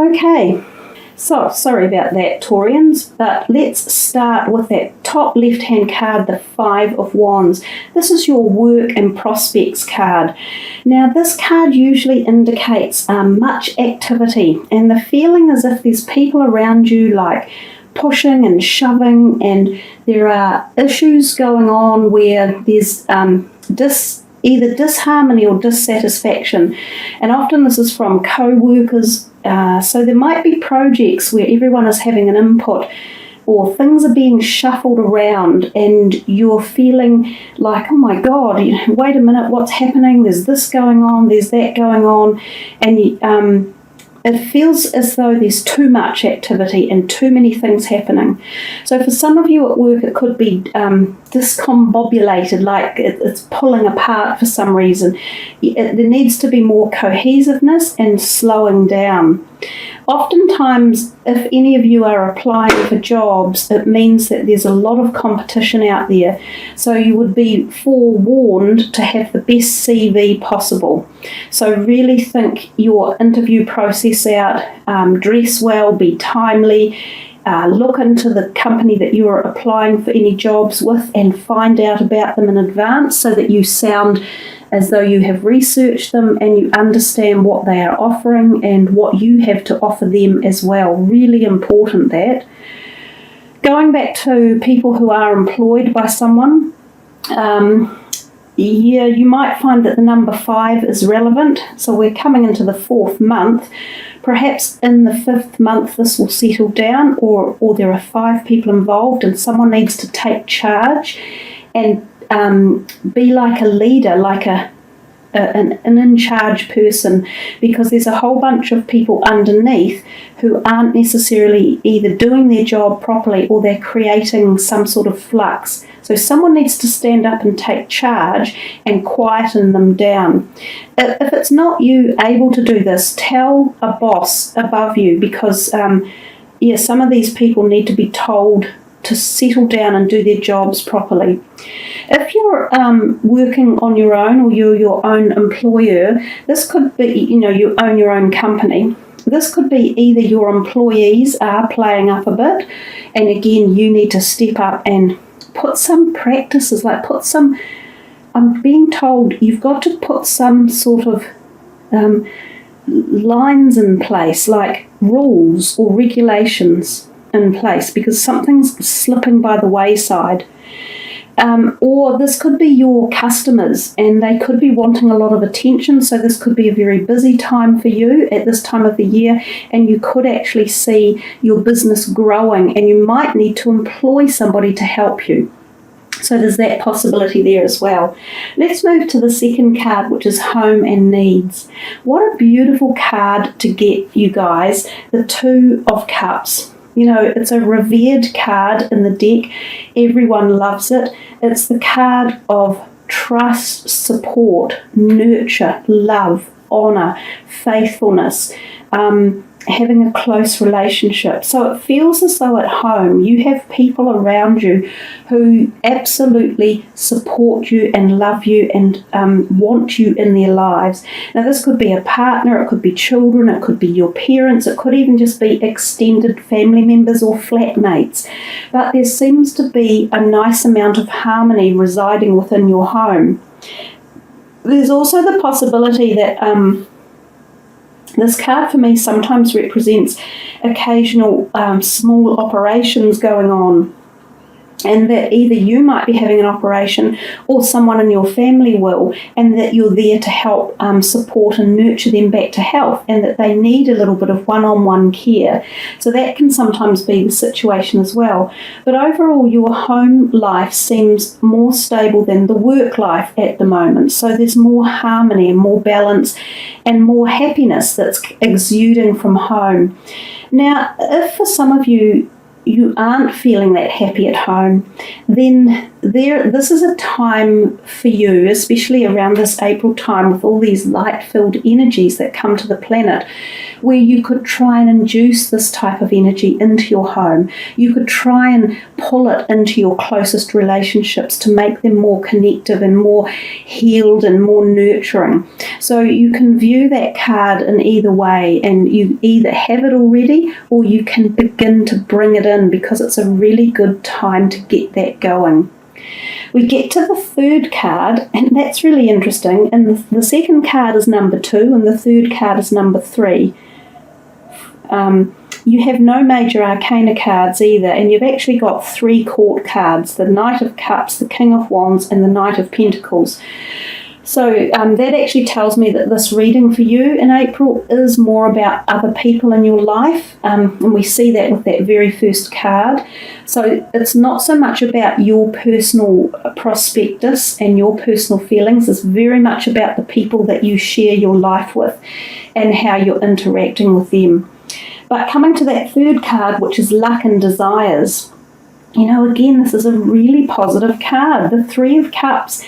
Okay, so sorry about that, Taurians, but let's start with that top left-hand card, the Five of Wands. This is your work and prospects card. Now, this card usually indicates much activity, and the feeling as if there's people around you like pushing and shoving, and there are issues going on where there's either disharmony or dissatisfaction, and often this is from co-workers. So there might be projects where everyone is having an input, or things are being shuffled around and you're feeling like, oh my God, wait a minute, what's happening? There's this going on, there's that going on, and it feels as though there's too much activity and too many things happening. So for some of you at work, it could be discombobulated, like it's pulling apart for some reason. There needs to be more cohesiveness and slowing down. Oftentimes, if any of you are applying for jobs, it means that there's a lot of competition out there. So you would be forewarned to have the best CV possible. So really think your interview process out, dress well, be timely, look into the company that you are applying for any jobs with and find out about them in advance so that you sound as though you have researched them and you understand what they are offering and what you have to offer them as well. Really important that. Going back to people who are employed by someone, you might find that the number 5 is relevant. So we're coming into the 4th month. Perhaps in the 5th month this will settle down, or there are 5 people involved and someone needs to take charge and be like a leader, like an in-charge person, because there's a whole bunch of people underneath who aren't necessarily either doing their job properly or they're creating some sort of flux. So someone needs to stand up and take charge and quieten them down. If it's not you able to do this, tell a boss above you, because some of these people need to be told to settle down and do their jobs properly. If you're working on your own, or you're your own employer, this could be, you own your own company. This could be either your employees are playing up a bit, and again, you need to step up and put some practices, I'm being told you've got to put some sort of lines in place, like rules or regulations in place, because something's slipping by the wayside. Or this could be your customers and they could be wanting a lot of attention, so this could be a very busy time for you at this time of the year, and you could actually see your business growing and you might need to employ somebody to help you. So there's that possibility there as well. Let's move to the second card, which is Home and Needs. What a beautiful card to get, you guys, the Two of Cups. It's a revered card in the deck. Everyone loves it. It's the card of trust, support, nurture, love, honour, faithfulness, having a close relationship. So it feels as though at home you have people around you who absolutely support you and love you and want you in their lives. Now this could be a partner, it could be children, it could be your parents, it could even just be extended family members or flatmates. But there seems to be a nice amount of harmony residing within your home. There's also the possibility that this card for me sometimes represents occasional small operations going on, and that either you might be having an operation or someone in your family will, and that you're there to help support and nurture them back to health, and that they need a little bit of one-on-one care. So that can sometimes be the situation as well. But overall, your home life seems more stable than the work life at the moment. So there's more harmony and more balance and more happiness that's exuding from home. Now, if for some of you aren't feeling that happy at home, then this is a time for you, especially around this April time with all these light-filled energies that come to the planet, where you could try and induce this type of energy into your home. You could try and pull it into your closest relationships to make them more connective and more healed and more nurturing. So you can view that card in either way, and you either have it already or you can begin to bring it in, because it's a really good time to get that going. We get to the third card, and that's really interesting. And the second card is number 2, and the third card is number 3. You have no major arcana cards either, and you've actually got 3 court cards: the Knight of Cups, the King of Wands, and the Knight of Pentacles. So that actually tells me that this reading for you in April is more about other people in your life, and we see that with that very first card. So it's not so much about your personal prospectus and your personal feelings. It's very much about the people that you share your life with and how you're interacting with them. But coming to that third card, which is Luck and Desires, again, this is a really positive card, the 3 of Cups.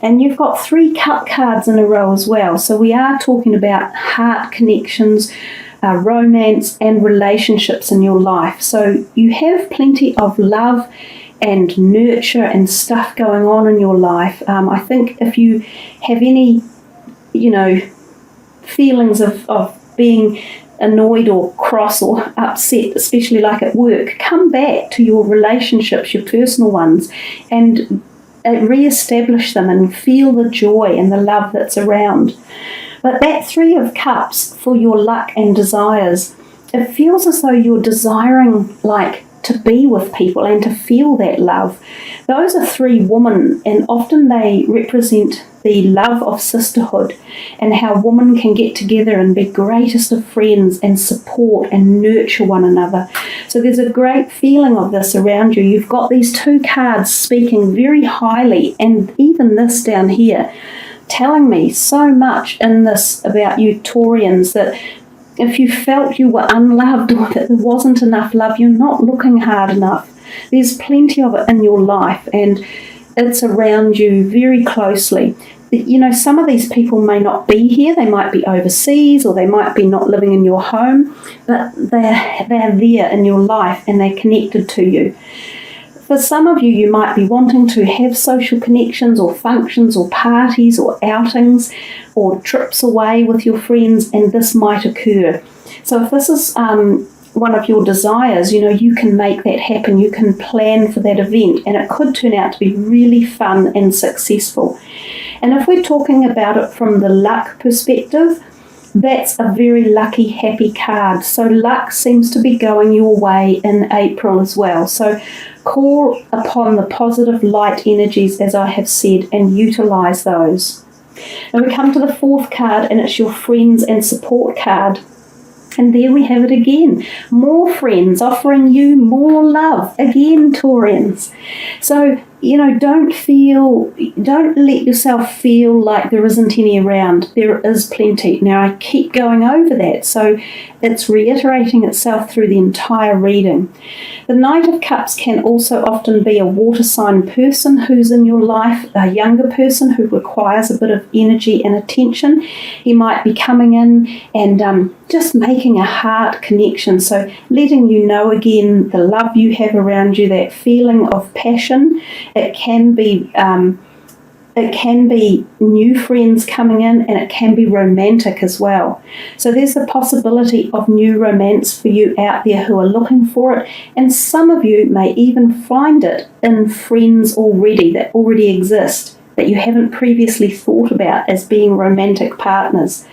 And you've got 3 cup cards in a row as well. So we are talking about heart connections, romance and relationships in your life. So you have plenty of love and nurture and stuff going on in your life. I think if you have any, feelings of being annoyed or cross or upset, especially like at work, come back to your relationships, your personal ones, and re-establish them and feel the joy and the love that's around. But that 3 of Cups for your luck and desires, it feels as though you're desiring to be with people and to feel that love. Those are 3 women, and often they represent the love of sisterhood and how women can get together and be greatest of friends and support and nurture one another. So there's a great feeling of this around you. You've got these 2 cards speaking very highly, and even this down here telling me so much in this about you Taurians, that if you felt you were unloved or that there wasn't enough love, you're not looking hard enough. There's plenty of it in your life, and it's around you very closely. Some of these people may not be here. They might be overseas, or they might be not living in your home, but they're there in your life and they're connected to you. For some of you, you might be wanting to have social connections or functions or parties or outings or trips away with your friends, and this might occur. So if this is one of your desires, you can make that happen. You can plan for that event, and it could turn out to be really fun and successful. And if we're talking about it from the luck perspective, that's a very lucky, happy card. So luck seems to be going your way in April as well. So call upon the positive light energies, as I have said, and utilize those. Now we come to the 4th card, and it's your friends and support card. And there we have it again. More friends offering you more love. Again, Taurians. So, don't let yourself feel like there isn't any around. There is plenty. Now, I keep going over that, so it's reiterating itself through the entire reading. The Knight of Cups can also often be a water sign person who's in your life, a younger person who requires a bit of energy and attention. He might be coming in and just making a heart connection. So letting you know again the love you have around you, that feeling of passion. It can be new friends coming in, and it can be romantic as well. So there's the possibility of new romance for you out there who are looking for it, and some of you may even find it in friends that already exist, that you haven't previously thought about as being romantic partners.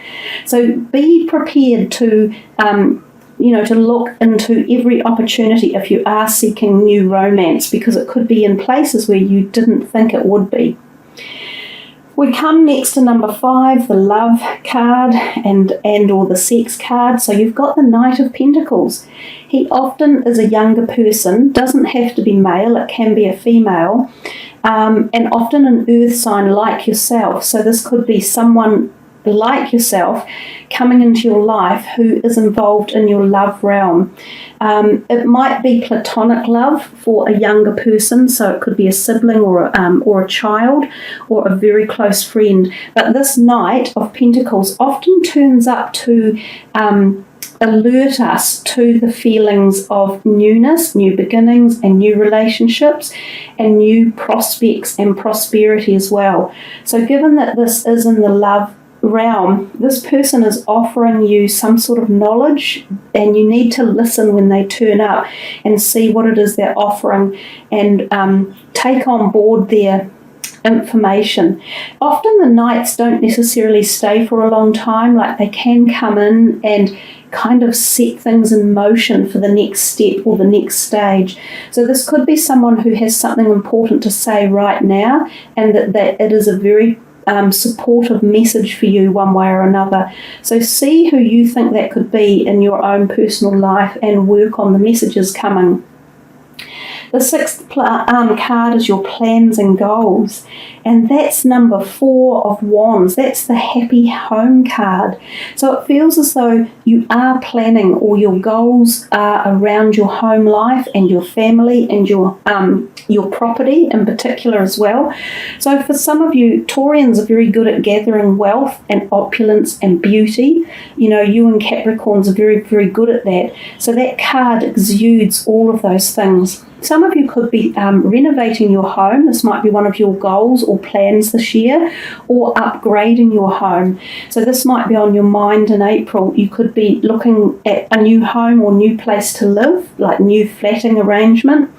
So be prepared to to look into every opportunity if you are seeking new romance, because it could be in places where you didn't think it would be. We come next to number 5, the love card and or the sex card. So you've got the Knight of Pentacles. He often is a younger person, doesn't have to be male, it can be a female, and often an earth sign like yourself. So this could be someone like yourself coming into your life who is involved in your love realm. It might be platonic love for a younger person, so it could be a sibling or a child or a very close friend. But this Knight of Pentacles often turns up to alert us to the feelings of newness, new beginnings, and new relationships, and new prospects and prosperity as well. So given that this is in the love realm, this person is offering you some sort of knowledge, and you need to listen when they turn up and see what it is they're offering, and take on board their information. Often the knights don't necessarily stay for a long time, like they can come in and kind of set things in motion for the next step or the next stage. So this could be someone who has something important to say right now, and that it is a very supportive message for you one way or another. So see who you think that could be in your own personal life and work on the messages coming. The sixth card is your plans and goals, and that's number 4 of wands. That's the happy home card. So it feels as though you are planning, or your goals are around your home life and your family and your property in particular as well. So for some of you, Taurians are very good at gathering wealth and opulence and beauty. You know, you and Capricorns are very, very good at that. So that card exudes all of those things. Some of you could be renovating your home. This might be one of your goals or plans this year, or upgrading your home. So this might be on your mind in April. You could be looking at a new home or new place to live, like new flatting arrangement.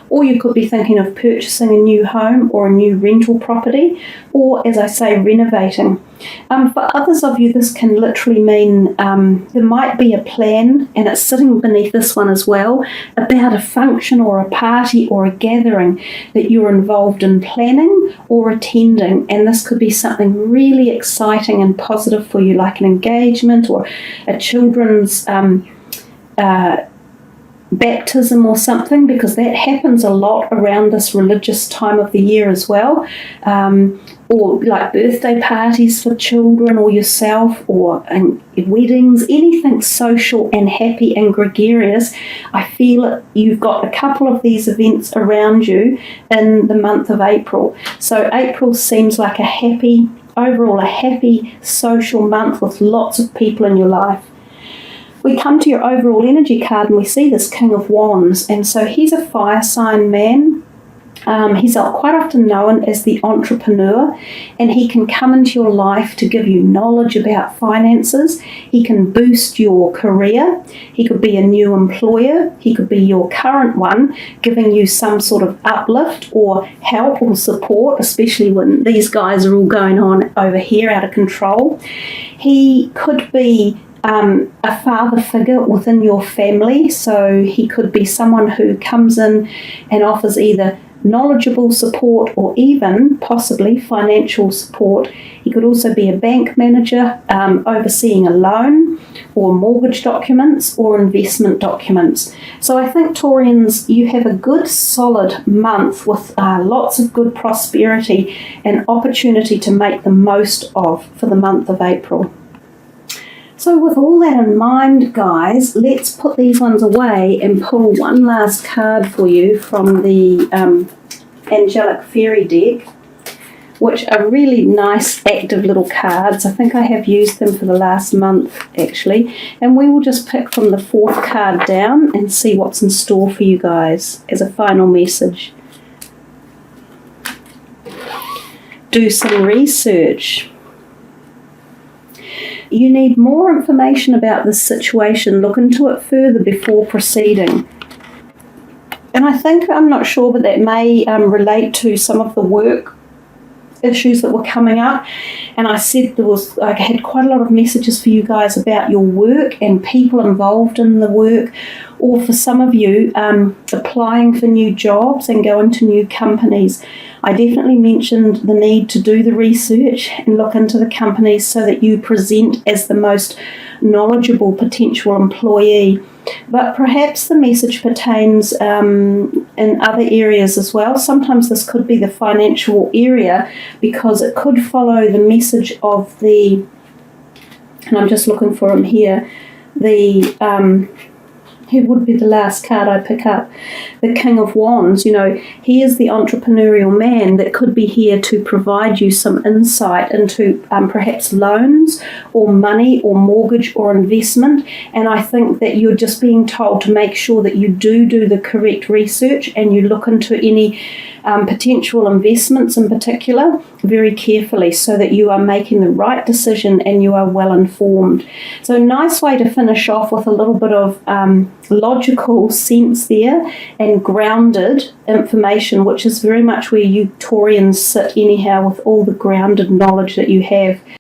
Or you could be thinking of purchasing a new home or a new rental property, or, as I say, renovating. For others of you, this can literally mean there might be a plan, and it's sitting beneath this one as well, about a function or a party or a gathering that you're involved in planning or attending. And this could be something really exciting and positive for you, like an engagement or a children's baptism or something, because that happens a lot around this religious time of the year as well, or like birthday parties for children or yourself, or weddings, anything social and happy and gregarious. I feel you've got a couple of these events around you in the month of April. So April seems like a happy social month with lots of people in your life. We come to your overall energy card and we see this King of Wands, and so he's a fire sign man. He's quite often known as the entrepreneur, and he can come into your life to give you knowledge about finances. He can boost your career. He could be a new employer. He could be your current one, giving you some sort of uplift or help or support, especially when these guys are all going on over here out of control. He could be a father figure within your family, so he could be someone who comes in and offers either knowledgeable support or even possibly financial support. He could also be a bank manager, overseeing a loan or mortgage documents or investment documents. So I think, Taurians, you have a good solid month with lots of good prosperity and opportunity to make the most of for the month of April. So with all that in mind, guys, let's put these ones away and pull one last card for you from the Angelic Fairy deck, which are really nice active little cards. I think I have used them for the last month, actually. And we will just pick from the 4th card down and see what's in store for you guys as a final message. Do some research. You need more information about this situation. Look into it further before proceeding. And I think, I'm not sure, but that may relate to some of the work issues that were coming up. And I said I had quite a lot of messages for you guys about your work and people involved in the work, or for some of you applying for new jobs and going to new companies. I definitely mentioned the need to do the research and look into the companies so that you present as the most knowledgeable potential employee. But perhaps the message pertains in other areas as well. Sometimes this could be the financial area, because it could follow the message of and I'm just looking for him here, the who would be the last card I pick up? The King of Wands. You know, he is the entrepreneurial man that could be here to provide you some insight into perhaps loans or money or mortgage or investment. And I think that you're just being told to make sure that you do the correct research and you look into any potential investments in particular very carefully so that you are making the right decision and you are well informed. So nice way to finish off with a little bit of logical sense there and grounded information, which is very much where you Taurians sit anyhow, with all the grounded knowledge that you have.